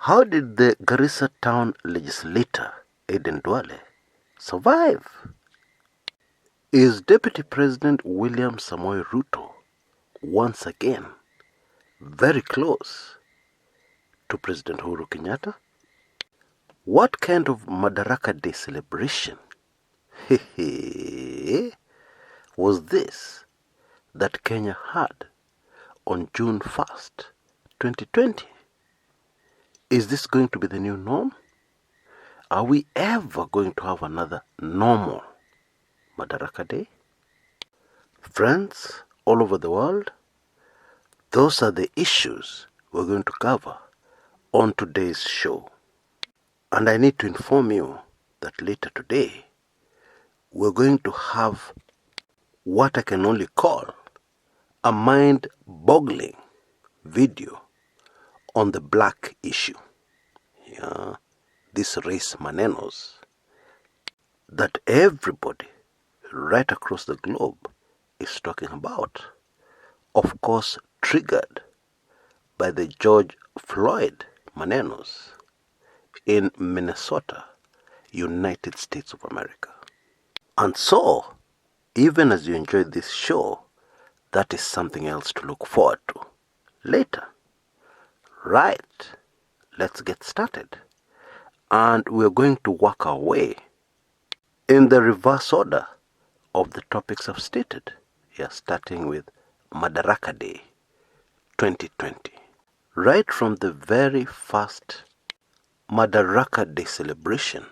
How did the Garissa town legislator, Aden Duale, survive? Is Deputy President William Ruto once again very close to President Uhuru Kenyatta? What kind of Madaraka Day celebration was this that Kenya had on June 1st, 2020? Is this going to be the new norm? Are we ever going to have another normal Madaraka Day? Friends all over the world, those are the issues we're going to cover on today's show. And I need to inform you that later today, we're going to have what I can only call a mind-boggling video on the black issue. Yeah, this race manenos that everybody right across the globe is talking about. Of course, triggered by the George Floyd manenos in Minnesota, United States of America. And so, even as you enjoy this show, that is something else to look forward to later. Right, let's get started. And we're going to work our way in the reverse order of the topics I've stated. Yeah, starting with Madaraka Day 2020. Right from the very first Madaraka Day celebration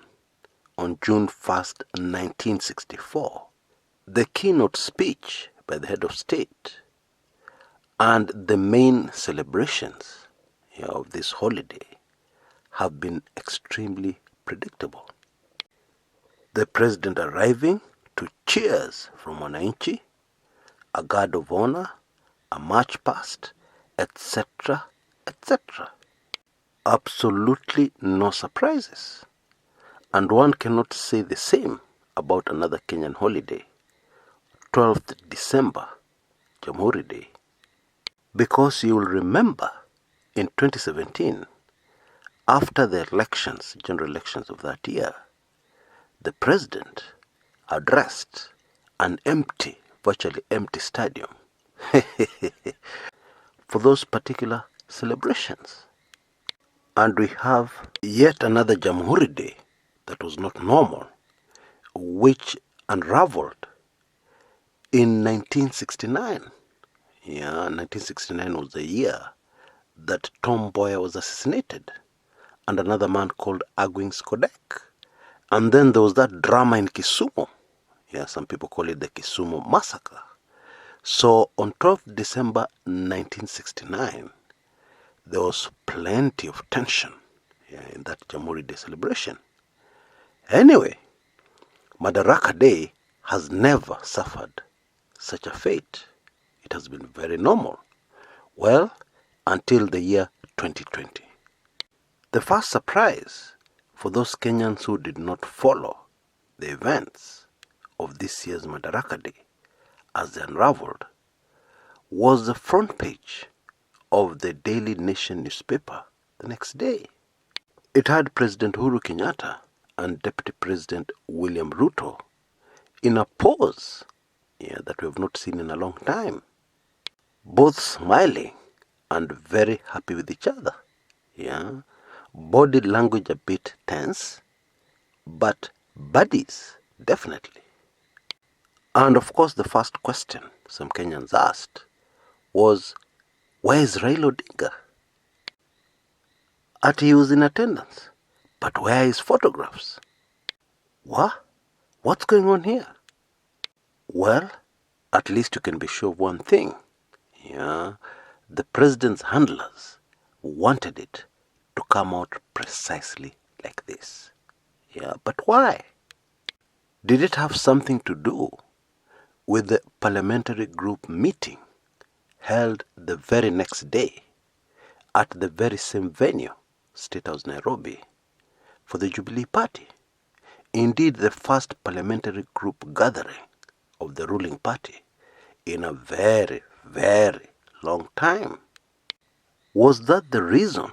on June 1st, 1964, the keynote speech by the head of state and the main celebrations of this holiday have been extremely predictable. The president arriving to cheers from Wananchi, a guard of honor, a march past, etc., etc. Absolutely no surprises. And one cannot say the same about another Kenyan holiday, 12th December, Jamhuri Day. Because you will remember in 2017, after the elections, general elections of that year, the president addressed an empty, virtually empty stadium for those particular celebrations. And we have yet another Jamhuri Day that was not normal, which unraveled in 1969. Yeah, 1969 was the year that Tom Mboya was assassinated, and another man called Agwings Kodek. And then there was that drama in Kisumu. Yeah, some people call it the Kisumu Massacre. So on 12th December 1969, there was plenty of tension in that Jamhuri Day celebration. Anyway, Madaraka Day has never suffered such a fate. It has been very normal. Well, until the year 2020. The first surprise for those Kenyans who did not follow the events of this year's Madaraka Day as they unraveled was the front page of the Daily Nation newspaper the next day. It had President Uhuru Kenyatta and Deputy President William Ruto in a pose that we have not seen in a long time, both smiling and very happy with each other. Yeah, body language a bit tense, but buddies definitely. And of course, the first question some Kenyans asked was, where is Raila Odinga? He was in attendance, but where are his photographs? What? What's going on here? Well, at least you can be sure of one thing. Yeah, the president's handlers wanted it to come out precisely like this. Yeah, but why? Did it have something to do with the parliamentary group meeting held the very next day at the very same venue, State House, Nairobi, for the Jubilee Party? Indeed, the first parliamentary group gathering of the ruling party in a very, very long time. Was that the reason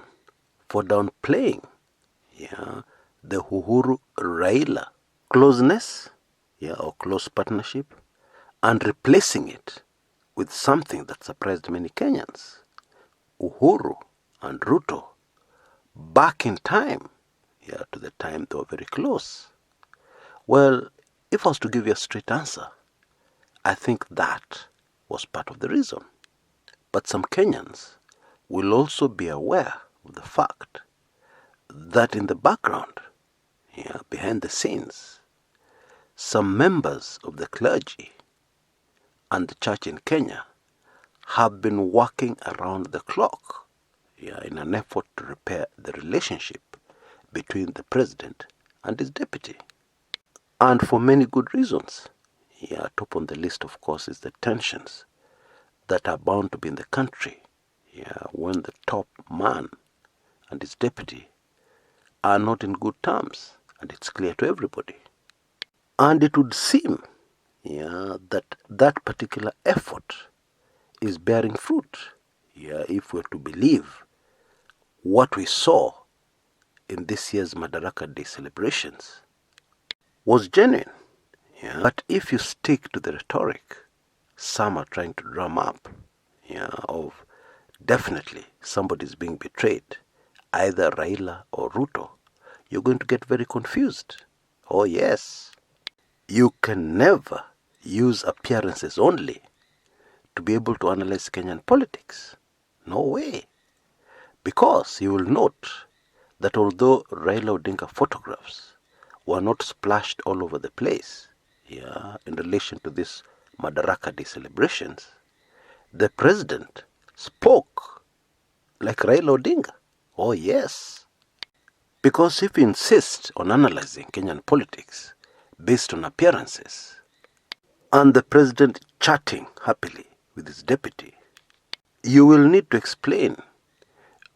for downplaying the Uhuru Raila closeness or close partnership and replacing it with something that surprised many Kenyans. Uhuru and Ruto back in time, to the time they were very close. Well, if I was to give you a straight answer, I think that was part of the reason. But some Kenyans will also be aware of the fact that in the background, behind the scenes, some members of the clergy and the church in Kenya have been working around the clock in an effort to repair the relationship between the president and his deputy. And for many good reasons. Top on the list, of course, is the tensions that are bound to be in the country when the top man and his deputy are not in good terms, and it's clear to everybody. And it would seem that that particular effort is bearing fruit, if we're to believe what we saw in this year's Madaraka Day celebrations was genuine. But if you stick to the rhetoric some are trying to drum up, of definitely somebody's being betrayed, either Raila or Ruto, you're going to get very confused. Oh yes, you can never use appearances only to be able to analyze Kenyan politics. No way. Because you will note that although Raila Odinga photographs were not splashed all over the place, in relation to this Madaraka Day celebrations, the president spoke like Raila Odinga. Oh yes. Because if you insist on analyzing Kenyan politics based on appearances, and the president chatting happily with his deputy, you will need to explain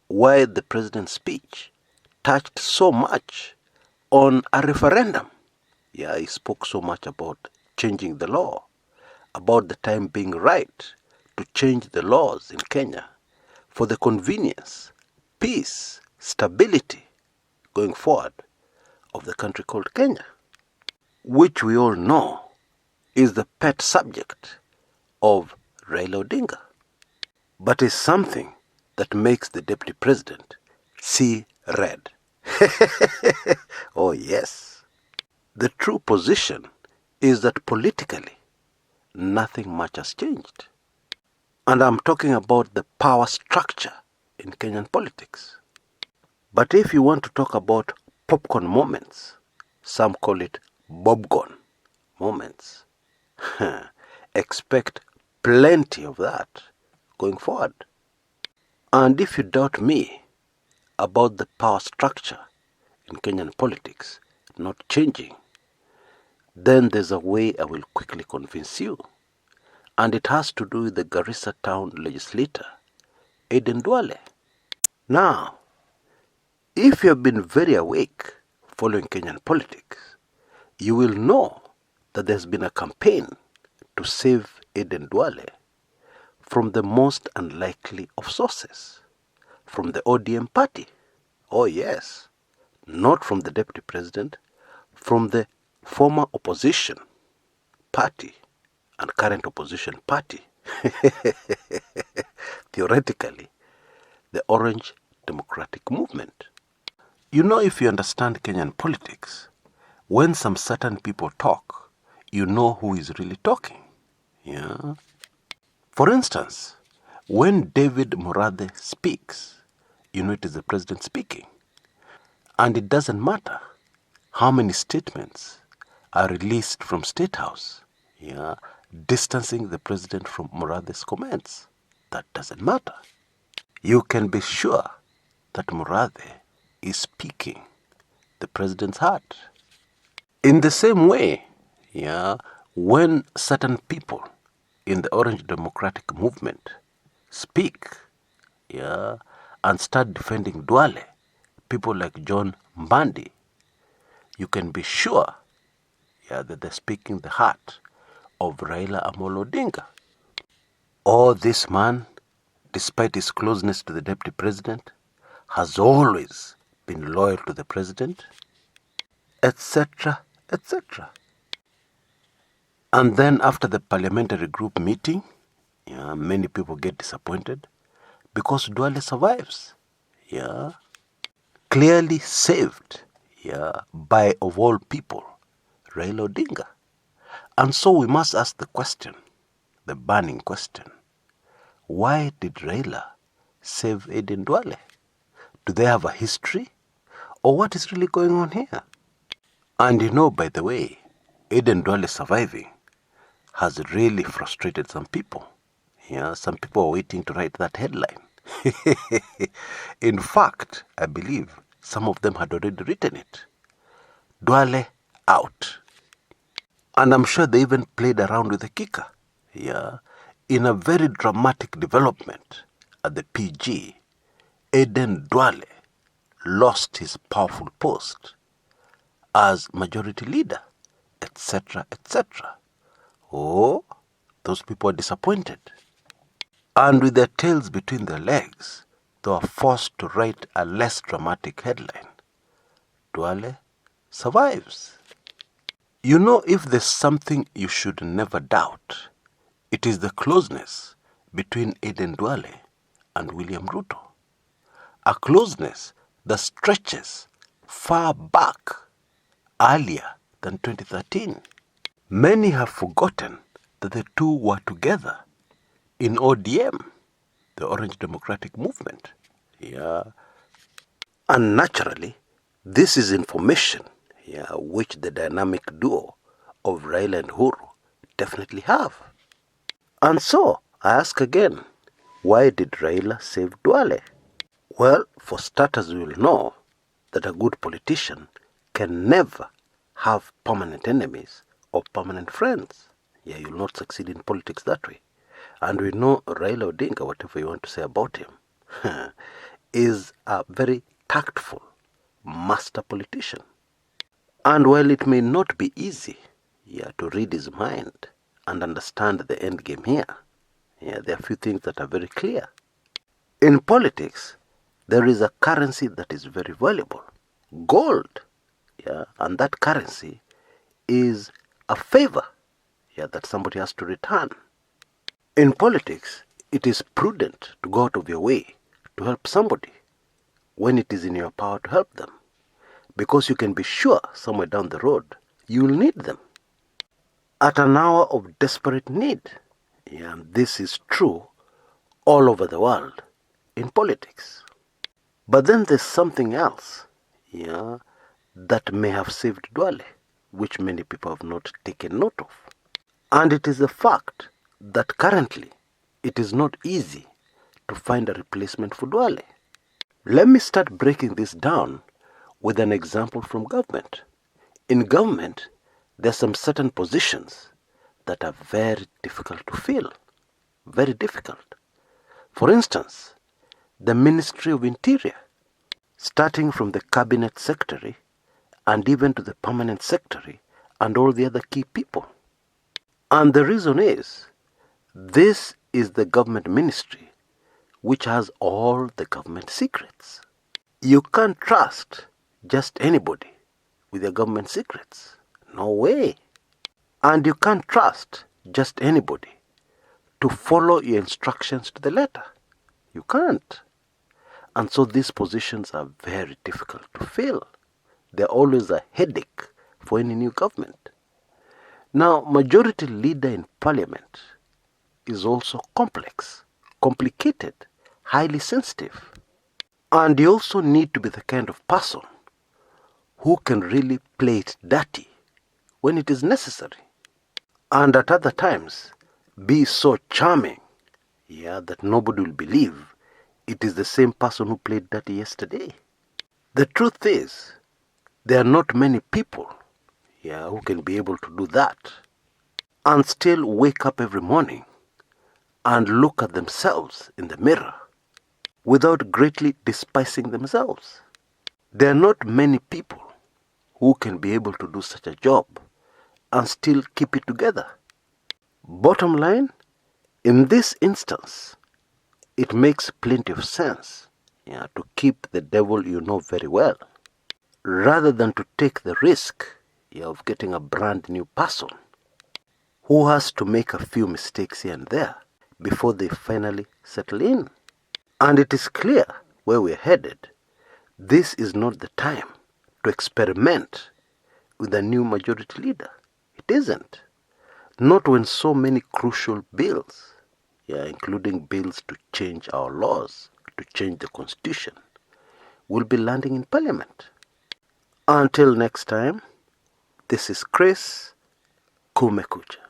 why the president's speech touched so much on a referendum. He spoke so much about changing the law, about the time being right to change the laws in Kenya for the convenience, peace, stability going forward of the country called Kenya, which we all know is the pet subject of Raila Odinga, but is something that makes the deputy president see red. Oh yes. The true position is that politically nothing much has changed. And I'm talking about the power structure in Kenyan politics. But if you want to talk about popcorn moments, some call it bobcorn moments, expect plenty of that going forward. And if you doubt me about the power structure in Kenyan politics not changing, then there's a way I will quickly convince you. And it has to do with the Garissa town legislator, Aden Duale. Now, if you have been very awake following Kenyan politics, you will know that there's been a campaign to save Aden Duale from the most unlikely of sources, from the ODM party. Oh yes, not from the deputy president, from the former opposition party and current opposition party. Theoretically, the Orange Democratic Movement. If you understand Kenyan politics, when some certain people talk, you know who is really talking. For instance, when David Murathe speaks, you know it is the president speaking. And it doesn't matter how many statements are released from State House, distancing the president from Murathe's comments. That doesn't matter. You can be sure that Murathe is speaking the president's heart. In the same way, when certain people in the Orange Democratic Movement speak, and start defending Duale, people like John Mbandi, you can be sure, that they're speaking the heart of Raila Amolo Odinga. This man, despite his closeness to the deputy president, has always been loyal to the president, etc., etc. And then after the parliamentary group meeting, many people get disappointed because Duale survives. Clearly saved by, of all people, Raila Odinga. And so we must ask the question, the burning question, why did Raila save Aden Duale? Do they have a history? Or what is really going on here? And by the way, Aden Duale surviving has really frustrated some people. Some people are waiting to write that headline. In fact, I believe some of them had already written it. Duale out. And I'm sure they even played around with the kicker. In a very dramatic development at the PG, Aden Duale lost his powerful post as majority leader, etc., etc. Oh, those people are disappointed. And with their tails between their legs, they were forced to write a less dramatic headline. Duale survives. If there's something you should never doubt, it is the closeness between Aden Duale and William Ruto. A closeness that stretches far back, earlier than 2013. Many have forgotten that the two were together in ODM, the Orange Democratic Movement. And naturally, this is information which the dynamic duo of Raila and Uhuru definitely have. And so, I ask again, why did Raila save Duale? Well, for starters, we will know that a good politician can never have permanent enemies or permanent friends. You'll not succeed in politics that way. And we know Raila Odinga, whatever you want to say about him, is a very tactful master politician. And while it may not be easy to read his mind and understand the end game here, there are a few things that are very clear. In politics, there is a currency that is very valuable, gold. And that currency is a favor that somebody has to return. In politics, it is prudent to go out of your way to help somebody when it is in your power to help them, because you can be sure somewhere down the road you will need them at an hour of desperate need. And this is true all over the world in politics. But then there's something else that may have saved Duale, which many people have not taken note of. And it is the fact that currently it is not easy to find a replacement for Duale. Let me start breaking this down with an example from government. In government, there are some certain positions that are very difficult to fill. Very difficult. For instance, the Ministry of Interior, starting from the Cabinet Secretary and even to the Permanent Secretary and all the other key people. And the reason is, this is the government ministry which has all the government secrets. You can't trust just anybody with your government secrets. No way. And you can't trust just anybody to follow your instructions to the letter. You can't. And so these positions are very difficult to fill. They're always a headache for any new government. Now, majority leader in parliament is also complex, complicated, highly sensitive. And you also need to be the kind of person who can really play it dirty when it is necessary. And at other times, be so charming, that nobody will believe it is the same person who played dirty yesterday. The truth is, there are not many people who can be able to do that and still wake up every morning and look at themselves in the mirror without greatly despising themselves. There are not many people who can be able to do such a job and still keep it together. Bottom line, in this instance, it makes plenty of sense to keep the devil you know very well, rather than to take the risk of getting a brand new person who has to make a few mistakes here and there before they finally settle in. And it is clear where we're headed. This is not the time to experiment with a new majority leader. It isn't. Not when so many crucial bills, including bills to change our laws, to change the constitution, will be landing in parliament. Until next time, this is Chris Kumekucha.